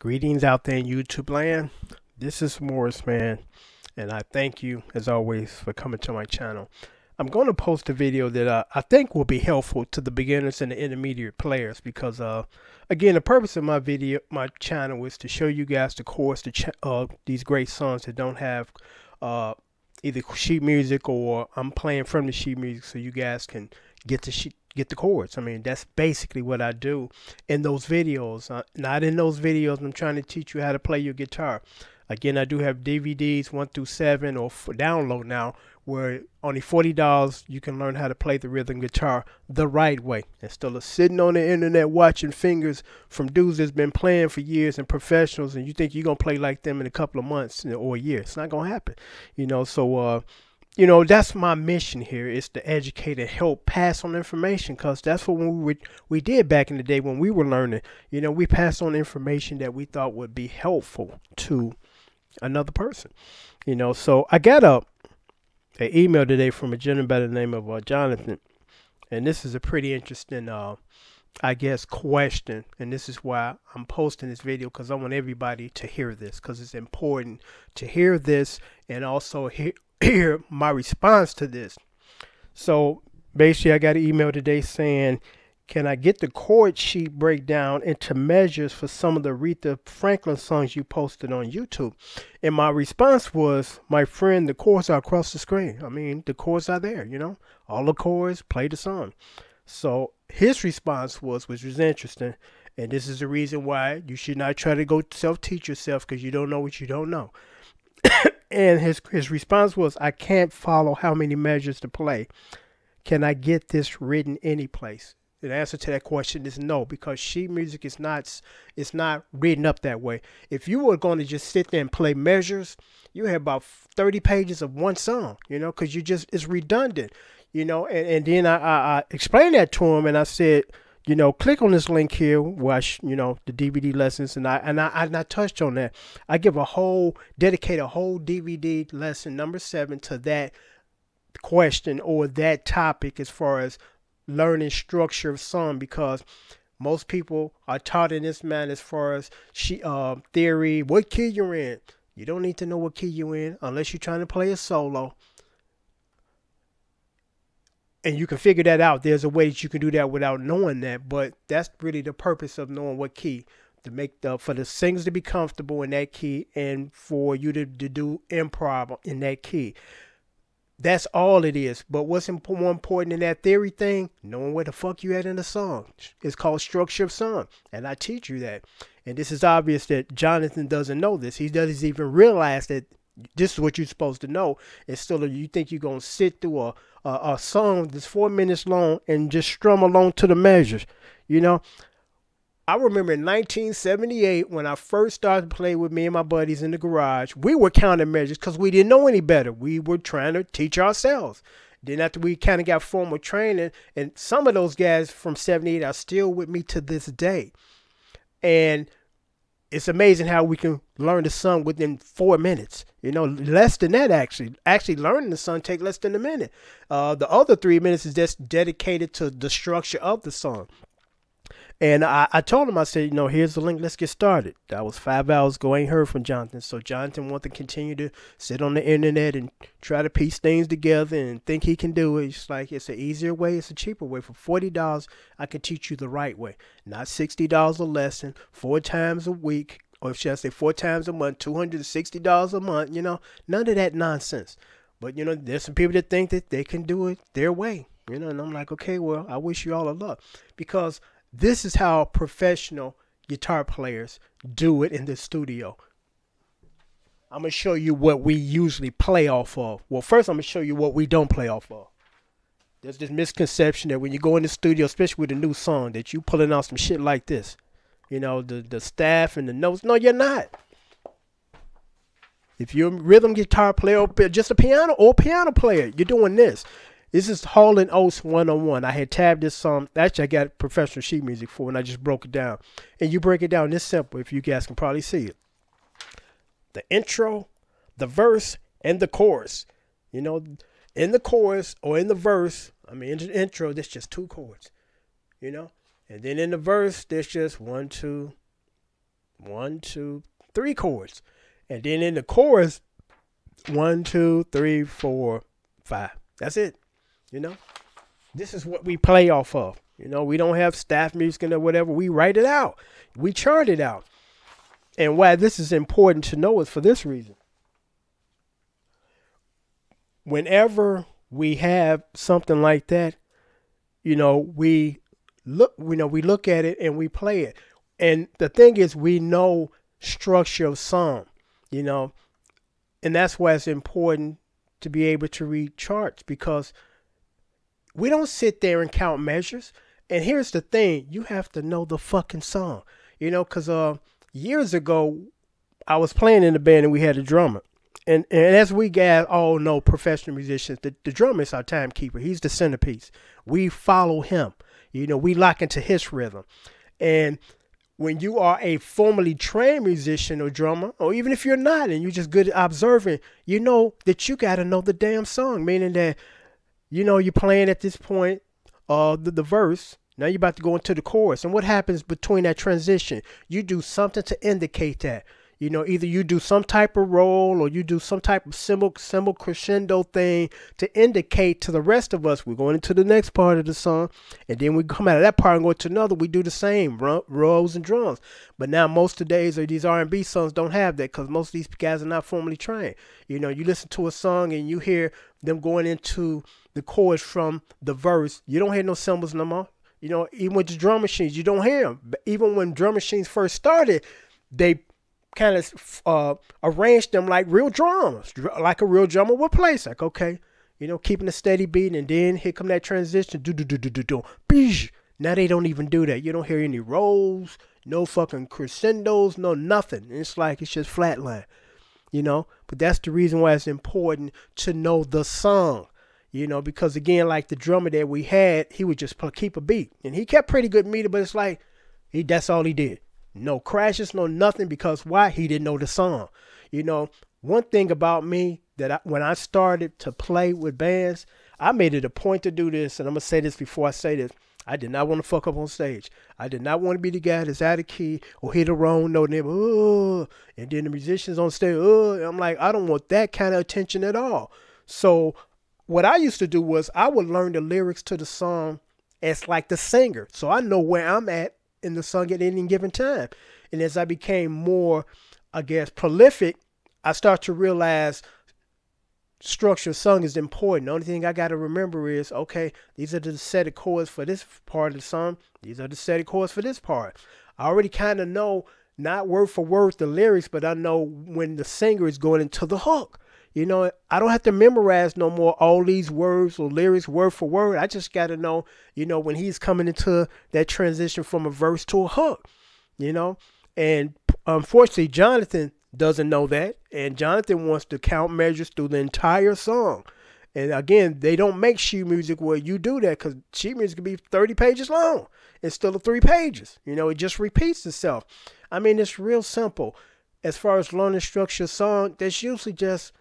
Greetings out there in YouTube land. This is Morris, man, and I thank you as always for coming to my channel. I'm going to post a video that I think will be helpful to the beginners and the intermediate players because, again, the purpose of my channel is to show you guys the chords to these great songs that don't have either sheet music or I'm playing from the sheet music, so you guys can get the chords. I mean, that's basically what I do in those videos. Not in those videos I'm trying to teach you how to play your guitar. Again, I do have DVDs 1 through 7 or for download now, where only $40 you can learn how to play the rhythm guitar the right way instead of sitting on the internet watching fingers from dudes that's been playing for years and professionals, and you think you're gonna play like them in a couple of months or a year. It's not gonna happen, so that's my mission here, is to educate and help pass on information, because that's what we did back in the day when we were learning. We passed on information that we thought would be helpful to another person. So I got an email today from a gentleman by the name of Jonathan, and this is a pretty interesting I guess question, and this is why I'm posting this video, because I want everybody to hear this, because it's important to hear this and also hear my response to this. So basically, I got an email today saying, can I get the chord sheet breakdown into measures for some of the Aretha Franklin songs you posted on YouTube? And my response was, my friend, the chords are across the screen. I mean, the chords are there, all the chords, play the song. So his response was, which was interesting, and this is the reason why you should not try to go self-teach yourself, because you don't know what you don't know. And his response was, I can't follow how many measures to play. Can I get this written any place? The answer to that question is no, because sheet music is not written up that way. If you were going to just sit there and play measures, you have about 30 pages of one song, because it's redundant, and then I explained that to him, and I said, click on this link here, watch, the DVD lessons, and I touched on that. I give dedicate a whole DVD lesson number 7 to that question or that topic as far as learning structure of song, because most people are taught in this manner as far as theory, what key you're in. You don't need to know what key you're in unless you're trying to play a solo. And you can figure that out. There's a way that you can do that without knowing that, but that's really the purpose of knowing what key to make for the singers to be comfortable in that key, and for you to do improv in that key. That's all it is. But what's more important in that theory thing, knowing where the fuck you at in the song. It's called structure of song, and I teach you that. And this is obvious that Jonathan doesn't know this. He doesn't even realize that this is what you're supposed to know. Instead of you think you're going to sit through a song that's 4 minutes long and just strum along to the measures. I remember in 1978 when I first started playing with me and my buddies in the garage, we were counting measures because we didn't know any better. We were trying to teach ourselves. Then after we kind of got formal training, and some of those guys from 78 are still with me to this day. And it's amazing how we can learn the song within 4 minutes. Less than that actually. Actually, learning the song takes less than a minute. The other 3 minutes is just dedicated to the structure of the song. And I told him, I said, here's the link. Let's get started. That was 5 hours ago. I ain't heard from Jonathan. So Jonathan wants to continue to sit on the internet and try to piece things together and think he can do it. It's like, it's an easier way. It's a cheaper way. For $40, I can teach you the right way. Not $60 a lesson, 4 times a week, or should I say 4 times a month, $260 a month. None of that nonsense. But, there's some people that think that they can do it their way. And I'm like, okay, well, I wish you all the luck, because this is how professional guitar players do it in the studio. I'm going to show you what we usually play off of. Well, first I'm going to show you what we don't play off of. There's this misconception that when you go in the studio, especially with a new song, that you pulling out some shit like this. The staff and the notes. No, you're not. If you're a rhythm guitar player or just a piano player, you're doing this. This is Hall & Oates 101. I had tabbed this song. Actually, I got professional sheet music for it, and I just broke it down. And you break it down this simple, if you guys can probably see it. The intro, the verse, and the chorus. In the chorus or in the verse, in the intro, there's just 2 chords. And then in the verse, there's just 1, 2, 1, 2, 3 chords. And then in the chorus, 1, 2, 3, 4, 5. That's it. You know, this is what we play off of. You know, we don't have staff music or whatever. We write it out. We chart it out. And why this is important to know is for this reason. Whenever we have something like that, you know, we look at it and we play it. And the thing is, we know structure of song, you know, and that's why it's important to be able to read charts, because we don't sit there and count measures. And here's the thing, you have to know the fucking song, you know, because years ago, I was playing in a band and we had a drummer. And as we guys all know, professional musicians, the drummer is our timekeeper. He's the centerpiece. We follow him. You know, we lock into his rhythm. And when you are a formally trained musician or drummer, or even if you're not and you're just good at observing, you know that you got to know the damn song, meaning that, you know, you're playing at this point, the verse. Now you're about to go into the chorus. And what happens between that transition? You do something to indicate that. You know, either you do some type of roll or you do some type of symbol crescendo thing to indicate to the rest of us we're going into the next part of the song. And then we come out of that part and go to another. We do the same, rolls and drums. But now most of the days of these R&B songs don't have that because most of these guys are not formally trained. You know, you listen to a song and you hear them going into the chorus from the verse. You don't hear no cymbals no more. You know, even with the drum machines, you don't hear them. But even when drum machines first started, they kind of arranged them like real drums, like a real drummer would play. It's like, okay, you know, keeping a steady beat, and then here come that transition. Now they don't even do that. You don't hear any rolls, no fucking crescendos, no nothing. It's like it's just flatline, you know. But that's the reason why it's important to know the song. You know, because again, like the drummer that we had, he would just keep a beat. And he kept pretty good meter, but it's like, that's all he did. No crashes, no nothing, because why? He didn't know the song. You know, one thing about me that when I started to play with bands, I made it a point to do this, and I'm going to say this before I say this. I did not want to fuck up on stage. I did not want to be the guy that's out of key or hit a wrong note and then the musicians on stage, I'm like, I don't want that kind of attention at all. So what I used to do was I would learn the lyrics to the song as like the singer. So I know where I'm at in the song at any given time. And as I became more, I guess, prolific, I start to realize structure of song is important. The only thing I got to remember is, okay, these are the set of chords for this part of the song. These are the set of chords for this part. I already kind of know, not word for word, the lyrics, but I know when the singer is going into the hook. You know, I don't have to memorize no more all these words or lyrics word for word. I just got to know, you know, when he's coming into that transition from a verse to a hook, you know. And unfortunately, Jonathan doesn't know that. And Jonathan wants to count measures through the entire song. And again, they don't make sheet music where you do that, because sheet music can be 30 pages long. It's still 3 pages. You know, it just repeats itself. I mean, it's real simple. As far as learning structure of song, there's usually just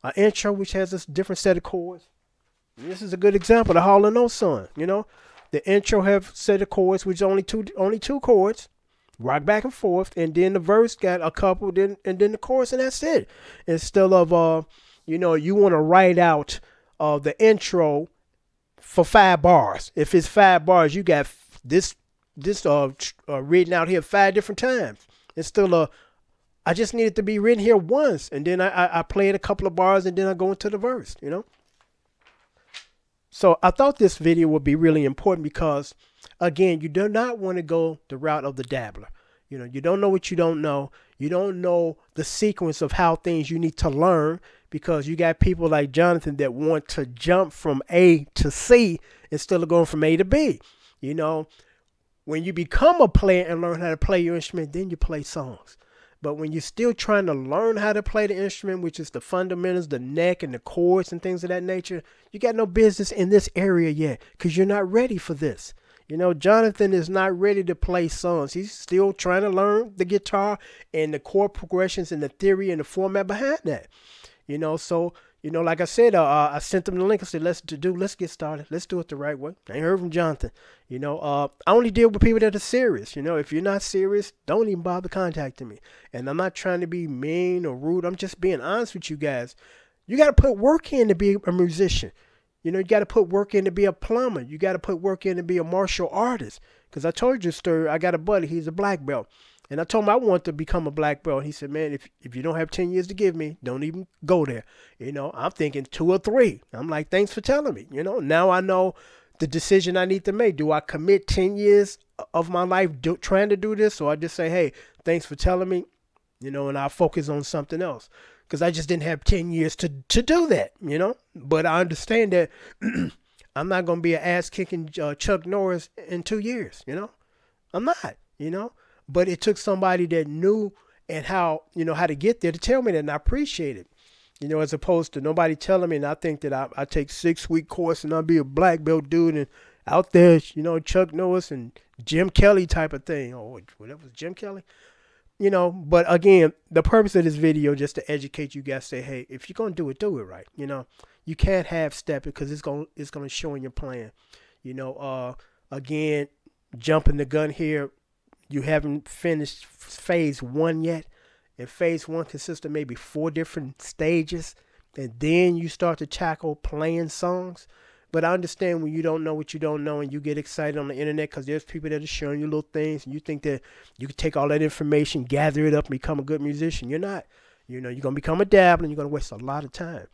an intro which has a different set of chords. And this is a good example, the Hall & Oates song. You know, the intro have set of chords which only two chords, rock back and forth, and then the verse got a couple, and then the chorus, and that's it. Instead of you know, you want to write out the intro for 5 bars. If it's 5 bars, you got this written out here 5 different times. Instead of I just need it to be written here once, and then I play it a couple of bars, and then I go into the verse, you know. So I thought this video would be really important because, again, you do not want to go the route of the dabbler. You know, you don't know what you don't know. You don't know the sequence of how things you need to learn, because you got people like Jonathan that want to jump from A to C instead of going from A to B. You know, when you become a player and learn how to play your instrument, then you play songs. But when you're still trying to learn how to play the instrument, which is the fundamentals, the neck and the chords and things of that nature, you got no business in this area yet, because you're not ready for this. You know, Jonathan is not ready to play songs. He's still trying to learn the guitar and the chord progressions and the theory and the format behind that. You know, so You know, like I said, I sent them the link. I said, let's get started. Let's do it the right way. I ain't heard from Jonathan. You know, I only deal with people that are serious. You know, if you're not serious, don't even bother contacting me. And I'm not trying to be mean or rude. I'm just being honest with you guys. You got to put work in to be a musician. You know, you got to put work in to be a plumber. You got to put work in to be a martial artist. Because I told you a story. I got a buddy. He's a black belt. And I told him I want to become a black belt. He said, man, if you don't have 10 years to give me, don't even go there. You know, I'm thinking 2 or 3. I'm like, thanks for telling me. You know, now I know the decision I need to make. Do I commit 10 years of my life trying to do this? Or I just say, hey, thanks for telling me, you know, and I'll focus on something else. Because I just didn't have 10 years to do that, you know. But I understand that I'm not going to be an ass-kicking Chuck Norris in 2 years, you know. I'm not, you know. But it took somebody that knew and how, you know, how to get there to tell me that, and I appreciate it. You know, as opposed to nobody telling me, and I think that I take 6-week course and I'll be a black belt dude and out there, you know, Chuck Norris and Jim Kelly type of thing. Oh, whatever was Jim Kelly? You know, but again, the purpose of this video just to educate you guys, say, hey, if you're going to do it right. You know, you can't half step it because it's going to show in your plan. You know, again, jumping the gun here. You haven't finished phase 1 yet. And phase 1 consists of maybe 4 different stages. And then you start to tackle playing songs. But I understand when you don't know what you don't know and you get excited on the internet because there's people that are showing you little things and you think that you can take all that information, gather it up, and become a good musician. You're not. You know, you're going to become a dabbler and you're going to waste a lot of time.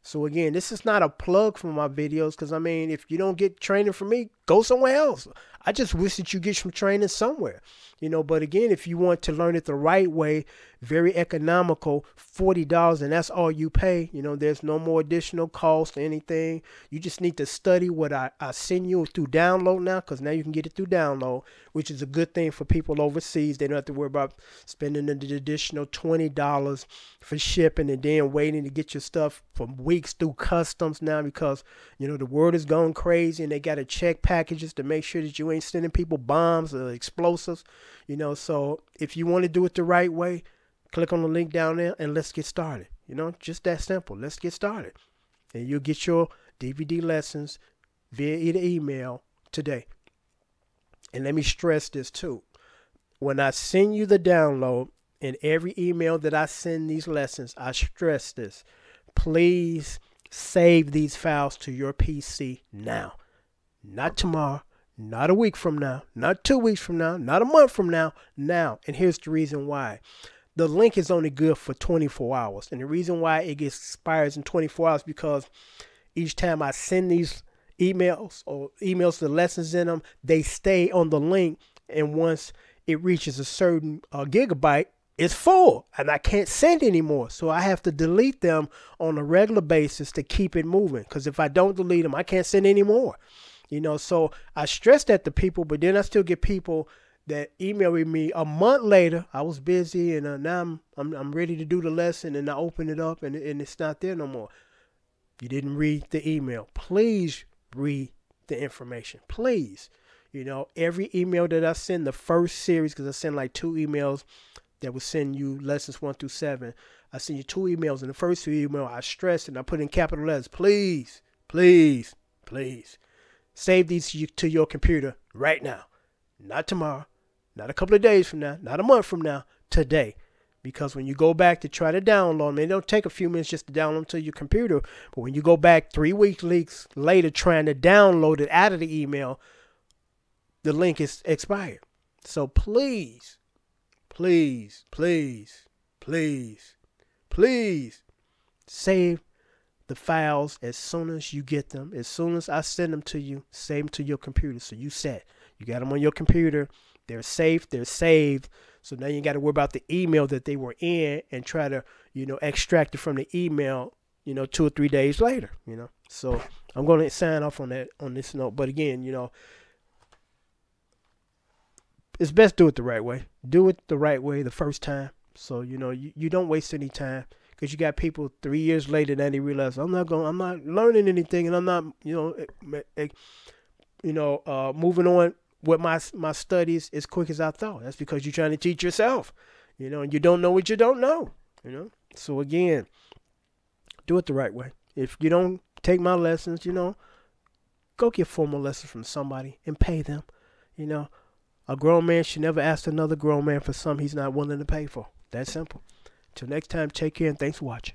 So again, this is not a plug for my videos because, I mean, if you don't get training from me, go somewhere else. I just wish that you get some training somewhere, you know. But again, if you want to learn it the right way, very economical, $40, and that's all you pay. You know, there's no more additional cost or anything. You just need to study what I send you through download now, because now you can get it through download, which is a good thing for people overseas. They don't have to worry about spending an additional $20 for shipping and then waiting to get your stuff for weeks through customs now, because, you know, the world is going crazy and they got to check packages to make sure that you ain't sending people bombs or explosives, you know. So if you want to do it the right way, click on the link down there and let's get started. You know, just that simple. Let's get started. And you'll get your DVD lessons via either email today. And let me stress this too. When I send you the download, in every email that I send these lessons, I stress this. Please save these files to your PC now. Not tomorrow, not a week from now, not 2 weeks from now, not a month from now, now. And here's the reason why. The link is only good for 24 hours. And the reason why it expires in 24 hours because each time I send these emails or emails with the lessons in them, they stay on the link. And once it reaches a certain gigabyte, it's full and I can't send anymore. So I have to delete them on a regular basis to keep it moving. Because if I don't delete them, I can't send anymore. You know, so I stress that to people, but then I still get people that email me a month later. I was busy and now I'm ready to do the lesson, and I open it up and it's not there no more. You didn't read the email. Please read the information. Please. You know, every email that I send, the first series, because I send like 2 emails that will send you lessons 1 through 7. I send you 2 emails. In the first 2 emails, I stress and I put in capital letters. Please, please, please save these to your computer right now. Not tomorrow, not a couple of days from now, not a month from now, today. Because when you go back to try to download them, it don't take a few minutes just to download them to your computer. But when you go back 3 weeks later trying to download it out of the email, the link is expired. So please, please, please, please, please save the files as soon as you get them. As soon as I send them to you, save them to your computer. So you set. You got them on your computer. They're safe. They're saved. So now you got to worry about the email that they were in and try to, you know, extract it from the email, you know, 2 or 3 days later, you know. So I'm going to sign off on that, on this note. But again, you know, it's best do it the right way. Do it the right way the first time. So, you know, you don't waste any time, because you got people 3 years later that they realize I'm not learning anything, and I'm not, moving on with my studies as quick as I thought. That's because you're trying to teach yourself, you know, and you don't know what you don't know, you know. So again, do it the right way. If you don't take my lessons, go get formal lessons from somebody and pay them. You know, a grown man should never ask another grown man for something he's not willing to pay for. That simple. Till next time, take care and thanks for watching.